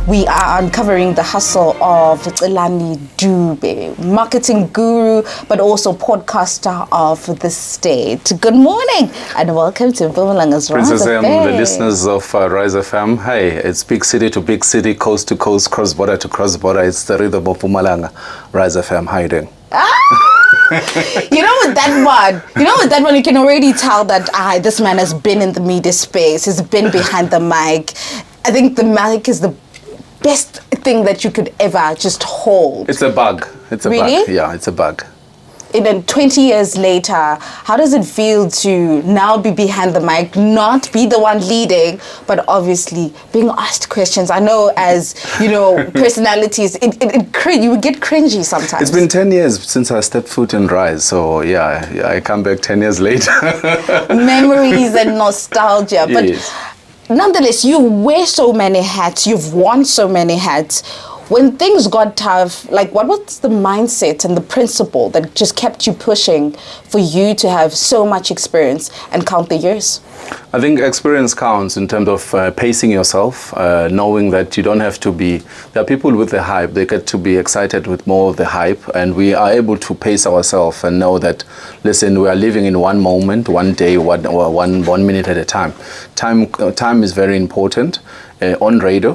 we are uncovering the hustle of Celani Dube, marketing guru, but also podcaster of the state. Good morning and welcome to Mpumalanga's Rise Princess FM. The listeners of Rise FM. Hi, it's big city to big city, coast to coast, cross border to cross border. It's the rhythm of Mpumalanga. Rise FM. How you doing? You know, with that one, you can already tell that this man has been in the media space. He's been behind the mic. I think the mic is the best thing that you could ever just hold. It's a bug. It's a Really? bug. Yeah, it's a bug. And then 20 years later, how does it feel to now be behind the mic, not be the one leading, but obviously being asked questions? I know, as you know, personalities, you would get cringy sometimes. It's been 10 years since I stepped foot in Rise, so yeah, I come back 10 years later. Memories and nostalgia. Yes. But nonetheless, you wear so many hats, you've worn so many hats. When things got tough, like what was the mindset and the principle that just kept you pushing for you to have so much experience and count the years? I think experience counts in terms of pacing yourself, knowing that you don't have to be, there are people with the hype, they get to be excited with more of the hype, and we are able to pace ourselves and know that, listen, we are living in one moment, one day, one minute at a time. Time is very important on radio,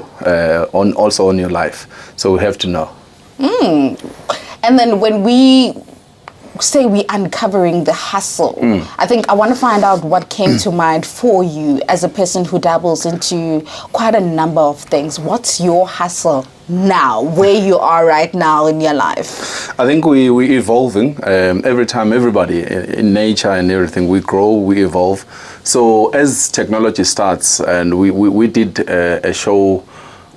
also on your life. So we have to know. And then when we say we uncovering the hustle, I think I want to find out what came to mind for you as a person who dabbles into quite a number of things. What's your hustle now, where you are right now in your life? I think we're evolving. Every time, everybody in nature and everything, we grow, we evolve. So as technology starts, and we did a show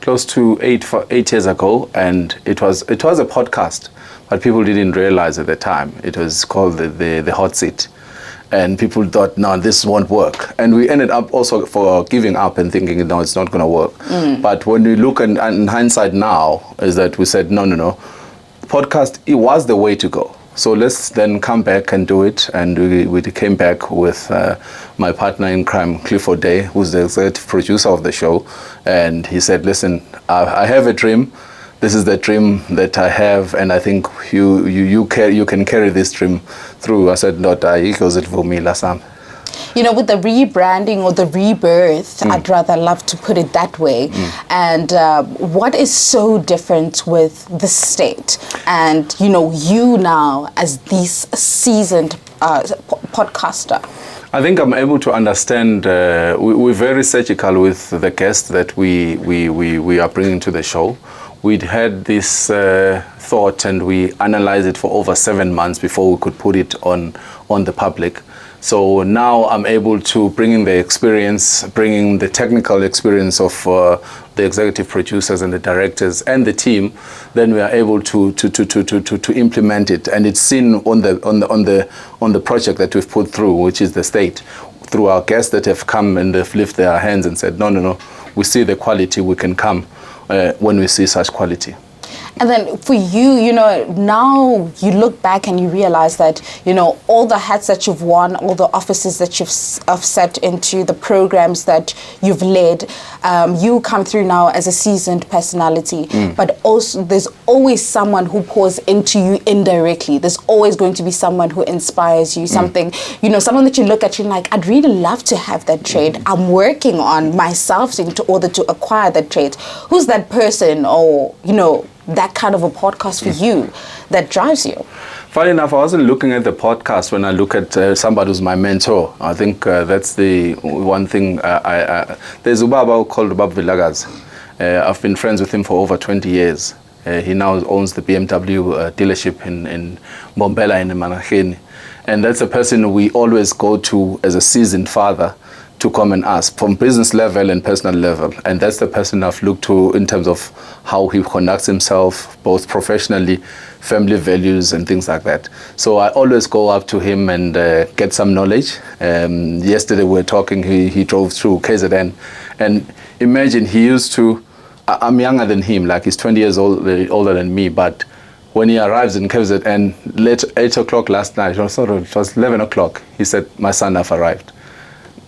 close to 8 years ago, and it was a podcast, but people didn't realize at the time. It was called the hot seat, and people thought, no, this won't work, and we ended up also for giving up and thinking, no, it's not going to work. But when we look in hindsight now, is that we said, no, podcast, it was the way to go. So let's then come back and do it. And we came back with my partner in crime, Kliff Oday, who's the executive producer of the show. And he said, listen, I have a dream. This is the dream that I have. And I think you can carry this dream through. I said, no, he goes it for me, Lasam. You know, with the rebranding or the rebirth, I'd rather love to put it that way. And what is so different with the state and, you now as this seasoned podcaster? I think I'm able to understand, we're very surgical with the guests that we are bringing to the show. We'd had this thought and we analyzed it for over 7 months before we could put it on the public. So now I'm able to bring in the experience, bringing the technical experience of the executive producers and the directors and the team. Then we are able to implement it, and it's seen on the project that we've put through, which is the state, through our guests that have come and they've lifted their hands and said, no, we see the quality, we can come when we see such quality. And then for you, now you look back and you realize that, all the hats that you've worn, all the offices that you've set into, the programs that you've led, you come through now as a seasoned personality. But also there's always someone who pours into you indirectly. There's always going to be someone who inspires you, something, someone that you look at, you're like, I'd really love to have that trait. I'm working on myself in order to acquire that trait. Who's that person, or, that kind of a podcast for you that drives you? Funny enough, I wasn't looking at the podcast when I look at somebody who's my mentor. I think that's the one thing. There's a Ubaba called Ubaba Vilagaz. I've been friends with him for over 20 years. He now owns the BMW dealership in Mbombela in Manaheni. And that's a person we always go to as a seasoned father to come and ask from business level and personal level. And that's the person I've looked to in terms of how he conducts himself, both professionally, family values and things like that. So I always go up to him and get some knowledge. Yesterday we were talking, he drove through KZN, and imagine he used to, I'm younger than him, like he's 20 years older than me, but when he arrives in KZN late 8 o'clock last night, it was 11 o'clock, he said, my son have arrived.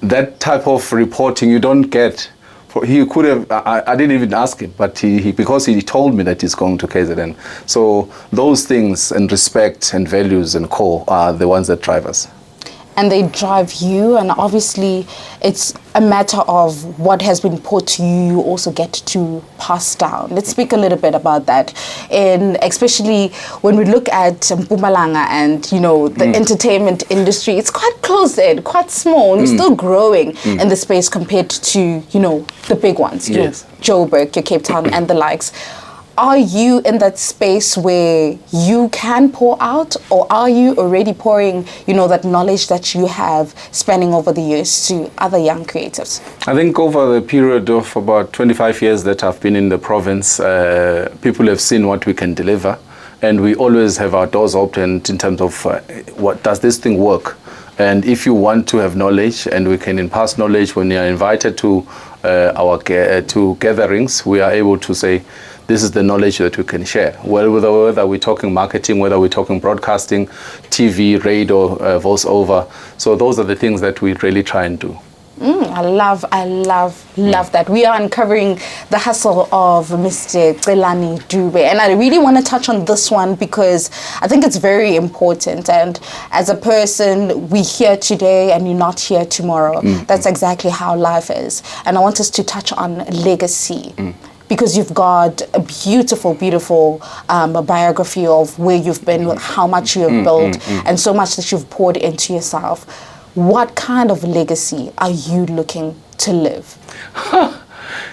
That type of reporting you don't get he could have, I didn't even ask him, but he because he told me that he's going to KZN. So those things and respect and values and core are the ones that drive us. And they drive you, and obviously it's a matter of what has been put to you, you also get to pass down. Let's speak a little bit about that, and especially when we look at Mpumalanga and, you know, the entertainment industry, it's quite close-in, quite small, and still growing in the space compared to, you know, the big ones, you know, Joburg, your Cape Town and the likes. Are you in that space where you can pour out, or are you already pouring, you know, that knowledge that you have spanning over the years to other young creatives? I think over the period of about 25 years that I've been in the province, people have seen what we can deliver, and we always have our doors open in terms of what does this thing work. And if you want to have knowledge, and we can impart knowledge when you are invited to our gatherings, we are able to say, this is the knowledge that we can share. Well, whether we're talking marketing, whether we're talking broadcasting, TV, radio, voiceover. So those are the things that we really try and do. I love that. We are uncovering the hustle of Mr. Celani Dube. And I really want to touch on this one because I think it's very important. And as a person, we're here today and you're not here tomorrow. That's exactly how life is. And I want us to touch on legacy. Because you've got a beautiful, beautiful biography of where you've been, how much you have built, and so much that you've poured into yourself. What kind of legacy are you looking to live?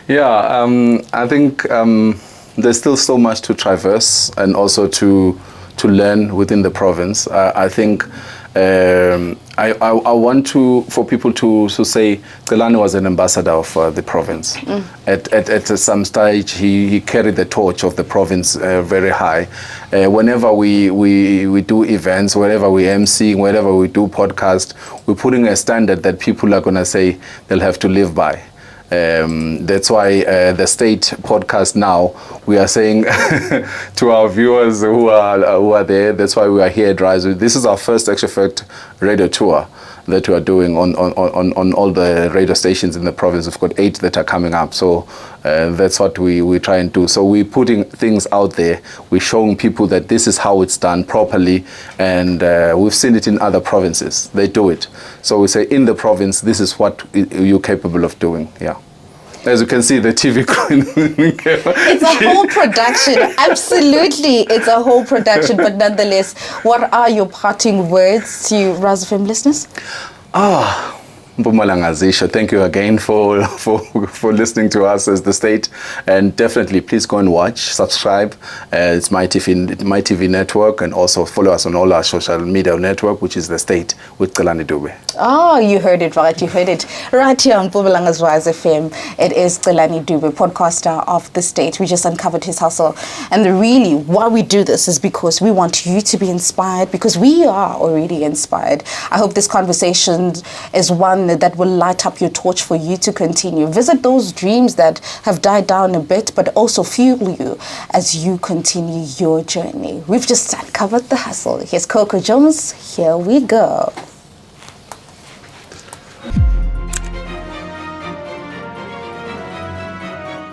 I think there's still so much to traverse and also to learn within the province. I think I want for people to say Celani was an ambassador of the province. At some stage, he carried the torch of the province very high. Whenever we do events, wherever we MC, wherever we do podcast, we're putting a standard that people are going to say they'll have to live by. That's why the state podcast now, we are saying to our viewers who are there, that's why we are here at Rise. This is our first Extra Fact radio tour that we are doing on all the radio stations in the province. We've got 8 that are coming up. So that's what we try and do. So we're putting things out there. We're showing people that this is how it's done properly. And we've seen it in other provinces. They do it. So we say in the province, this is what you're capable of doing. Yeah. As you can see, the TV queen. It's a whole production. Absolutely. It's a whole production. But nonetheless, what are your parting words to Rise FM listeners? Mpumalanga Zisha, thank you again for listening to us as the state, and definitely please go and watch, subscribe. It's MyTV network, and also follow us on all our social media network, which is the state with Celani Dube. Oh, you heard it right. You heard it right here on Mpumalanga's Rise FM. It is Celani Dube, podcaster of the state. We just uncovered his hustle, and really why we do this is because we want you to be inspired, because we are already inspired. I hope this conversation is one that will light up your torch for you to continue. Visit those dreams that have died down a bit, but also fuel you as you continue your journey. We've just uncovered the hustle. Here's Coco Jones. Here we go.